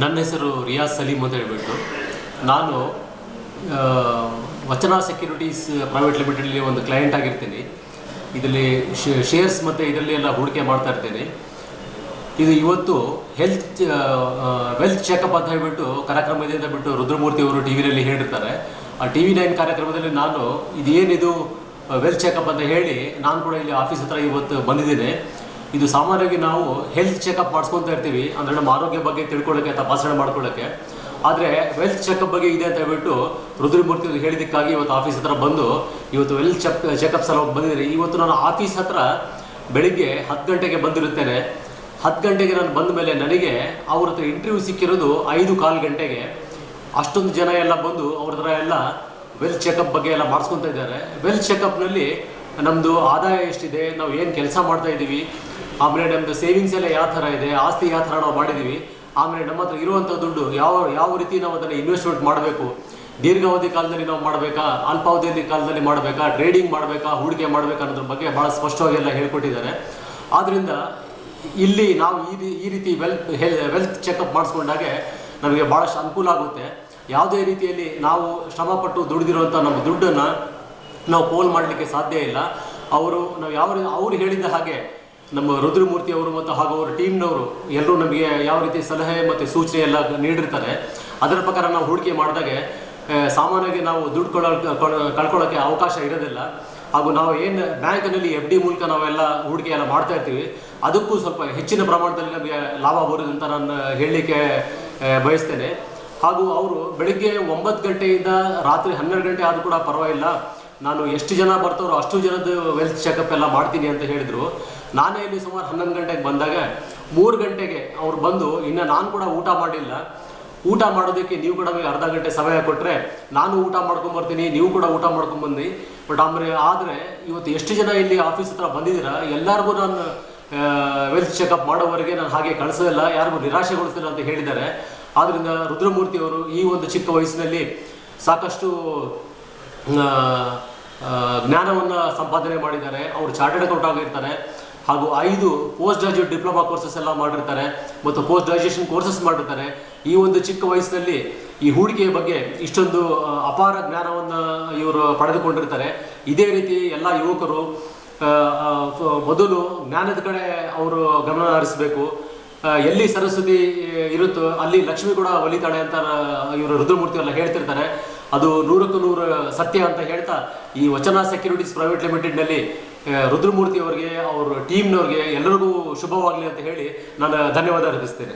ನನ್ನ ಹೆಸರು ರಿಯಾಜ್ ಸಲೀಮ್ ಅಂತ ಹೇಳ್ಬಿಟ್ಟು ನಾನು ವಚನ ಸೆಕ್ಯೂರಿಟೀಸ್ ಪ್ರೈವೇಟ್ ಲಿಮಿಟೆಡಲ್ಲಿ ಒಂದು ಕ್ಲೈಂಟ್ ಆಗಿರ್ತೀನಿ. ಇದರಲ್ಲಿ ಶೇರ್ಸ್ ಮತ್ತು ಇದರಲ್ಲಿ ಎಲ್ಲ ಹೂಡಿಕೆ ಮಾಡ್ತಾ ಇರ್ತೇನೆ. ಇದು ಇವತ್ತು ವೆಲ್ತ್ ಚೆಕಪ್ ಅಂತ ಹೇಳ್ಬಿಟ್ಟು ಕಾರ್ಯಕ್ರಮ ಇದೆ ಅಂತ ಬಿಟ್ಟು ರುದ್ರಮೂರ್ತಿ ಅವರು ಟಿ ವಿನಲ್ಲಿ ಹೇಳಿರ್ತಾರೆ. ಆ TV9 ಕಾರ್ಯಕ್ರಮದಲ್ಲಿ ನಾನು ಇದೇನಿದು ವೆಲ್ತ್ ಚೆಕಪ್ ಅಂತ ಹೇಳಿ ನಾನು ಕೂಡ ಇಲ್ಲಿ ಆಫೀಸ್ ಹತ್ರ ಇವತ್ತು ಬಂದಿದ್ದೇನೆ. ಇದು ಸಾಮಾನ್ಯವಾಗಿ ನಾವು ಹೆಲ್ತ್ ಚೆಕಪ್ ಮಾಡಿಸ್ಕೊತಾ ಇರ್ತೀವಿ, ಅಂದರೆ ನಮ್ಮ ಆರೋಗ್ಯ ಬಗ್ಗೆ ತಿಳ್ಕೊಳ್ಳೋಕ್ಕೆ, ತಪಾಸಣೆ ಮಾಡ್ಕೊಳ್ಳೋಕ್ಕೆ. ಆದರೆ ವೆಲ್ತ್ ಚೆಕಪ್ ಬಗ್ಗೆ ಇದೆ ಅಂತ ಹೇಳ್ಬಿಟ್ಟು ರುದ್ರಮೂರ್ತಿ ಅವರು ಹೇಳಿದ್ದಕ್ಕಾಗಿ ಇವತ್ತು ಆಫೀಸ್ ಹತ್ರ ಬಂದು ಇವತ್ತು ವೆಲ್ತ್ ಚೆಕಪ್ ಸಲ ಬಂದಿದ್ದೀನಿ. ಇವತ್ತು ನಾನು ಆಫೀಸ್ ಹತ್ರ ಬೆಳಿಗ್ಗೆ 10 ಗಂಟೆಗೆ ಬಂದಿರುತ್ತೇನೆ. 10 ಗಂಟೆಗೆ ನಾನು ಬಂದ ಮೇಲೆ ನನಗೆ ಅವ್ರ ಹತ್ರ ಇಂಟರ್ವ್ಯೂ ಸಿಕ್ಕಿರೋದು 5:15 ಗಂಟೆಗೆ. ಅಷ್ಟೊಂದು ಜನ ಎಲ್ಲ ಬಂದು ಅವ್ರ ಹತ್ರ ಎಲ್ಲ ವೆಲ್ತ್ ಚೆಕಪ್ ಬಗ್ಗೆ ಎಲ್ಲ ಮಾಡಿಸ್ಕೊತಾ ಇದ್ದಾರೆ. ವೆಲ್ತ್ ಚೆಕಪ್ನಲ್ಲಿ ನಮ್ಮದು ಆದಾಯ ಎಷ್ಟಿದೆ, ನಾವು ಏನು ಕೆಲಸ ಮಾಡ್ತಾ ಇದ್ದೀವಿ, ಆಮೇಲೆ ನಮ್ಮದು ಸೇವಿಂಗ್ಸ್ ಎಲ್ಲ ಯಾವ ಥರ ಇದೆ, ಆಸ್ತಿ ಯಾವ ಥರ ನಾವು ಮಾಡಿದ್ದೀವಿ, ಆಮೇಲೆ ನಮ್ಮ ಹತ್ರ ಇರುವಂಥ ದುಡ್ಡು ಯಾವ ರೀತಿ ನಾವು ಅದನ್ನು ಇನ್ವೆಸ್ಟ್ಮೆಂಟ್ ಮಾಡಬೇಕು, ದೀರ್ಘಾವಧಿ ಕಾಲದಲ್ಲಿ ನಾವು ಮಾಡಬೇಕಾ, ಅಲ್ಪಾವಧಿ ಕಾಲದಲ್ಲಿ ಮಾಡಬೇಕಾ, ಟ್ರೇಡಿಂಗ್ ಮಾಡಬೇಕಾ, ಹೂಡಿಕೆ ಮಾಡಬೇಕಾ ಅನ್ನೋದ್ರ ಬಗ್ಗೆ ಭಾಳ ಸ್ಪಷ್ಟವಾಗಿ ಎಲ್ಲ ಹೇಳ್ಕೊಟ್ಟಿದ್ದಾರೆ. ಆದ್ದರಿಂದ ಇಲ್ಲಿ ನಾವು ಈ ರೀತಿ ವೆಲ್ತ್ ಚೆಕಪ್ ಮಾಡಿಸ್ಕೊಂಡಾಗೆ ನಮಗೆ ಭಾಳಷ್ಟು ಅನುಕೂಲ ಆಗುತ್ತೆ. ಯಾವುದೇ ರೀತಿಯಲ್ಲಿ ನಾವು ಶ್ರಮಪಟ್ಟು ದುಡಿದಿರುವಂಥ ನಮ್ಮ ದುಡ್ಡನ್ನು ನಾವು ಪೋಲ್ ಮಾಡಲಿಕ್ಕೆ ಸಾಧ್ಯ ಇಲ್ಲ. ಅವ್ರು ಹೇಳಿದ ಹಾಗೆ ನಮ್ಮ ರುದ್ರಮೂರ್ತಿ ಅವರು ಮತ್ತು ಹಾಗೂ ಅವರ ಟೀಮ್ನವರು ಎಲ್ಲರೂ ನಮಗೆ ಯಾವ ರೀತಿ ಸಲಹೆ ಮತ್ತು ಸೂಚನೆ ಎಲ್ಲ ನೀಡಿರ್ತಾರೆ. ಅದರ ಪ್ರಕಾರ ನಾವು ಹೂಡಿಕೆ ಮಾಡಿದಾಗೆ ಸಾಮಾನ್ಯವಾಗಿ ನಾವು ದುಡ್ಡು ಕಳ್ಕೊಳ್ಳೋಕ್ಕೆ ಅವಕಾಶ ಇರೋದಿಲ್ಲ. ಹಾಗೂ ನಾವು ಏನು ಬ್ಯಾಂಕ್ನಲ್ಲಿ FD ಮೂಲಕ ನಾವೆಲ್ಲ ಹೂಡಿಕೆ ಎಲ್ಲ ಮಾಡ್ತಾ ಇರ್ತೀವಿ, ಅದಕ್ಕೂ ಸ್ವಲ್ಪ ಹೆಚ್ಚಿನ ಪ್ರಮಾಣದಲ್ಲಿ ನಮಗೆ ಲಾಭ ಬರೋದು ಅಂತ ನಾನು ಹೇಳಲಿಕ್ಕೆ ಬಯಸ್ತೇನೆ. ಹಾಗೂ ಅವರು ಬೆಳಗ್ಗೆ 9 ಗಂಟೆಯಿಂದ ರಾತ್ರಿ 12 ಗಂಟೆ ಆದರೂ ಕೂಡ ಪರವಾಗಿಲ್ಲ, ನಾನು ಎಷ್ಟು ಜನ ಬರ್ತಾರೋ ಅಷ್ಟು ಜನದ್ದು ವೆಲ್ತ್ ಚೆಕಪ್ ಎಲ್ಲ ಮಾಡ್ತೀನಿ ಅಂತ ಹೇಳಿದರು. ನಾನೇ ಇಲ್ಲಿ ಸುಮಾರು 11 ಗಂಟೆಗೆ ಬಂದಾಗ 3 ಗಂಟೆಗೆ ಅವ್ರು ಬಂದು ಇನ್ನು ನಾನು ಕೂಡ ಊಟ ಮಾಡಿಲ್ಲ, ಊಟ ಮಾಡೋದಕ್ಕೆ ನೀವು ಕೂಡ ಅರ್ಧ ಗಂಟೆ ಸಮಯ ಕೊಟ್ಟರೆ ನಾನು ಊಟ ಮಾಡ್ಕೊಂಬರ್ತೀನಿ, ನೀವು ಕೂಡ ಊಟ ಮಾಡ್ಕೊಂಬಂದು. ಬಟ್ ಆದರೆ ಇವತ್ತು ಎಷ್ಟು ಜನ ಇಲ್ಲಿ ಆಫೀಸ್ ಹತ್ರ ಬಂದಿದ್ದೀರಾ, ಎಲ್ಲರಿಗೂ ನಾನು ವೆಲ್ತ್ ಚೆಕಪ್ ಮಾಡೋವರೆಗೆ ನಾನು ಹಾಗೆ ಕಳಿಸೋದಿಲ್ಲ, ಯಾರಿಗೂ ನಿರಾಶೆಗೊಳಿಸಿಲ್ಲ ಅಂತ ಹೇಳಿದ್ದಾರೆ. ಆದ್ದರಿಂದ ರುದ್ರಮೂರ್ತಿ ಅವರು ಈ ಒಂದು ಚಿಕ್ಕ ವಯಸ್ಸಿನಲ್ಲಿ ಸಾಕಷ್ಟು ಜ್ಞಾನವನ್ನು ಸಂಪಾದನೆ ಮಾಡಿದ್ದಾರೆ. ಅವರು ಚಾರ್ಟರ್ಡ್ ಅಕೌಂಟ್ ಆಗಿರ್ತಾರೆ, ಹಾಗೂ 5 ಪೋಸ್ಟ್ ಗ್ರಾಜ್ಯುಯೇಟ್ ಡಿಪ್ಲೊಮಾ ಕೋರ್ಸಸ್ ಎಲ್ಲ ಮಾಡಿರ್ತಾರೆ ಮತ್ತು ಪೋಸ್ಟ್ ಗ್ರಾಜ್ಯುಯೇಷನ್ ಕೋರ್ಸಸ್ ಮಾಡಿರ್ತಾರೆ. ಈ ಒಂದು ಚಿಕ್ಕ ವಯಸ್ಸಿನಲ್ಲಿ ಈ ಹೂಡಿಕೆಯ ಬಗ್ಗೆ ಇಷ್ಟೊಂದು ಅಪಾರ ಜ್ಞಾನವನ್ನು ಇವರು ಪಡೆದುಕೊಂಡಿರ್ತಾರೆ. ಇದೇ ರೀತಿ ಎಲ್ಲ ಯುವಕರು ಮೊದಲು ಜ್ಞಾನದ ಕಡೆ ಅವರು ಗಮನ ಹರಿಸಬೇಕು. ಎಲ್ಲಿ ಸರಸ್ವತಿ ಇರುತ್ತೋ ಅಲ್ಲಿ ಲಕ್ಷ್ಮಿ ಕೂಡ ಒಲಿತಾಳೆ ಅಂತ ಇವರು ರುದ್ರಮೂರ್ತಿ ಎಲ್ಲ ಹೇಳ್ತಿರ್ತಾರೆ. ಅದು 100ಕ್ಕೆ 100 ಸತ್ಯ ಅಂತ ಹೇಳ್ತಾ ಈ ವಚನ ಸೆಕ್ಯೂರಿಟೀಸ್ ಪ್ರೈವೇಟ್ ಲಿಮಿಟೆಡ್ನಲ್ಲಿ ರುದ್ರಮೂರ್ತಿ ಅವರಿಗೆ, ಅವ್ರ ಟೀಮ್ನವ್ರಿಗೆ ಎಲ್ಲರಿಗೂ ಶುಭವಾಗಲಿ ಅಂತ ಹೇಳಿ ನಾನು ಧನ್ಯವಾದ ಅರ್ಪಿಸ್ತೇನೆ.